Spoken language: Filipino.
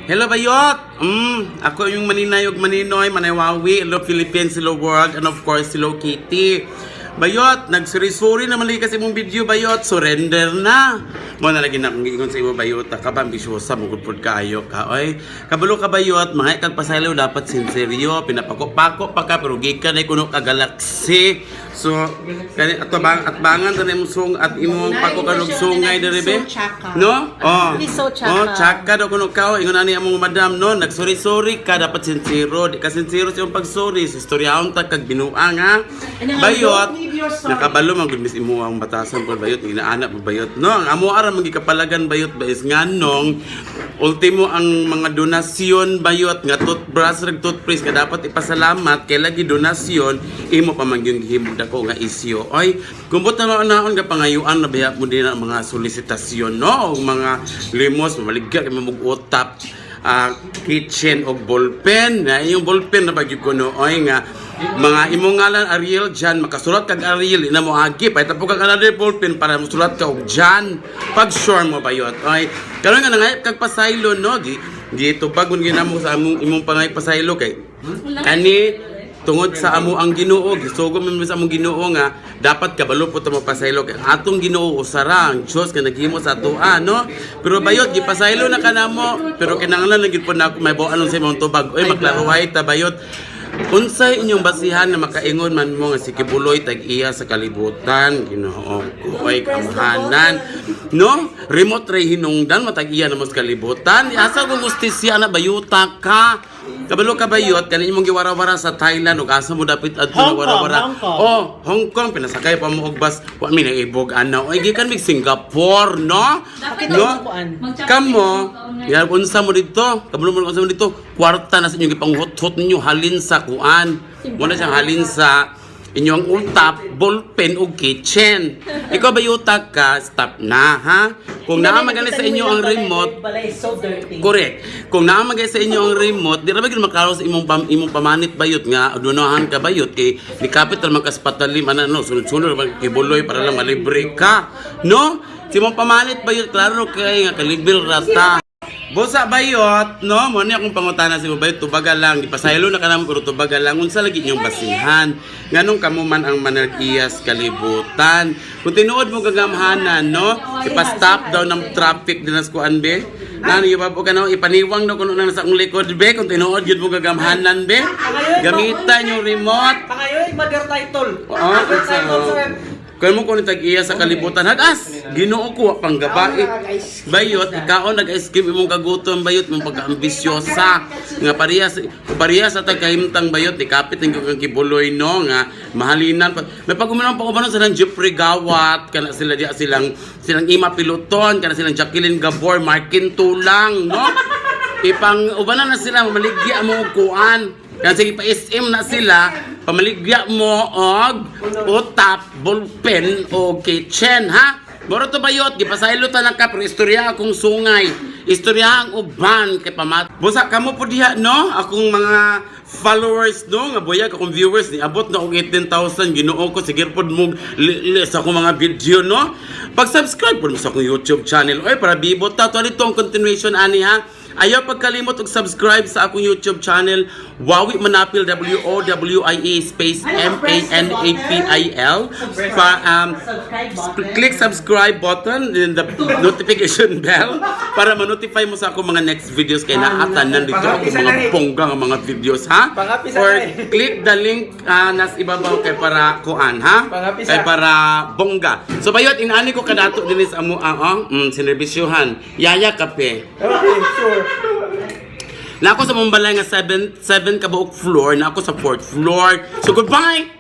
Hello Bayot! Ako yung Maninayog Maninoy, Manaywawi, hello Philippines, hello world, and of course, hello Kitty. Bayot, nagsuri-suri naman lagi kasi mong video, Bayot. Surrender na. Mo na lagi na kung giingon sa imo, Bayot. Ka ba, ambisyosa, mugod kayo ka. Oy, kabalo ka, Bayot. Mga ikagpasalaw dapat sinseryo. Pinapako-pako pa ka, pero gikan na kuno ka galaxy. So, kani atbangan ta nimo sung at imong pagkukanog sungay diri be. No? Oh. Oh, chaka do kuno ka. Ingon ani among madam no, nagsori-sori ka dapat sincero. Di ka sincero sa imong pagsorry. Sa istoryaon ta kag binuang ha. Bayot. Nakabalo man gud mis imo ang batasan ko Bayot, inaanak mo Bayot. No, ang amo ara magikapalagan Bayot ba is nganong ultimo ang mga donasyon Bayot nga toothbrush reg toothpaste ka dapat ipasalamat kay lagi donasyon imo pa man gyud gihimo ko nga isyo. Oy, kumbot na naon nga pangayuan na biya mo din ang mga solicitasyon no, og mga limos maligya kay mamug-utap kitchen og ballpen. Na yung ballpen na pag kuno oy nga mga imong ngalan Ariel Jan makasulat kag Ariel ina mo agi pa tapo kag another ballpen para mosulat ka og Jan pag sure mo Bayot. Oy, karon nga nangayap kag pasaylo no dito pag ginamo sa imong pangay pasaylo kay ani tungod sa amo ang Ginoo, gisugod man sa among Ginoo nga dapat kabalo po ta mapasaylo kay atong Ginoo usara ang Dios nga naghimo sa atoa no. Pero Bayot gipasaylo na kanamo pero kinahanglan lagi po na ako may buanon sa imong tubag. Oy maklaruhay ta Bayot. Unsay inyong basihan na makaingon man mo nga si Kibuloy tag-iya sa kalibutan Ginoo ko ay kamhanan no remote ray hinungdan matag-iya na mo sa kalibutan asa kung justisya na Bayuta ka kabalo ka Bayot kani imong giwara-wara sa Thailand ug asa mo dapit adto na wara-wara oh Hong Kong pinasakay pa mo og bus wa mi naibog ana oy gikan mig Singapore no kamo ya unsa mo dito kabalo mo unsa mo dito kwarta na sa inyo gipanghot-hot ninyo halin sa kuan wala siyang halin sa inyong utap, ballpen o kitchen. Ikaw Bayuta ka, stop na ha. Kung naamagay sa inyo ang remote, correct. Kung naamagay sa inyo ang remote, di ra ba gyud makaro sa imong pamanit Bayot nga adunahan ka Bayot kay ni capital man kaspatalim ana no sulod-sulod Kibuloy para lang malibre ka. No? Si imong pamanit Bayot klaro kay nga kalibil rata. Bosa Bayot, no? Mo ni akong pangutana si Bayot, tubaga lang, ipasaylo na kanamo pero tubaga lang unsa lagi inyong basihan. Nganong kamo man ang manag-iyas kalibutan. Kung tinuod mo gagamhanan, no? Ipa-stop daw ng traffic dinas kuan be. Nani ba po kano ipaniwang no kuno na sa akong likod be kung tinuod gyud mo gagamhanan be. Gamitan yung remote. Pangayoy mother title. Kaya mo kung tag-iya sa kalibutan, hagas! Ginoo ko pang gabae. Bayot, ikaw nag-escape imong kagutom Bayot, mong pagka-ambisyosa. Nga pareha sa tagkahimtang Bayot, ikapit ang Kibuloy no, nga mahalinan. May pag-uminom pa umanon silang Jeffrey Gawat, kana sila diya silang Ima Piloton, kana silang Jacqueline Gabor, Markin Tulang, no? Ipang ubanan na sila, mamaligya mo kuan. Kaya sige pa-SM na sila, pamaligya mo og utap, ballpen o kitchen, ha? Moro to Bayot, gipasaylo ta na ka, pero istorya akong sungay. Istorya ang uban kay pamat. Busa kamo po diha, no? Akong mga followers, no? Nga boyag akong viewers, ni abot na og 18,000. Ginoo ko, sige po mo sa akong mga video, no? Pag-subscribe po mo sa akong YouTube channel. Oy, para bibot ta. Ito ang continuation, ani, ha? Ayaw pagkalimot og subscribe sa akong YouTube channel Wawi Manapil WOWIE space MANAPIL click subscribe button and the notification bell para ma-notify mo sa akong mga next videos kay naatanan dito ako mga bongga nga mga videos ha or click the link nas ibabaw kay para kuan ha kay para bongga. So Bayot inani ko kadato dinhi sa amo sinerbisyuhan yaya kape. Okay, sure. Na ako sa Mumbalay nga 7 kabuok floor, na ako sa 4th floor. So goodbye!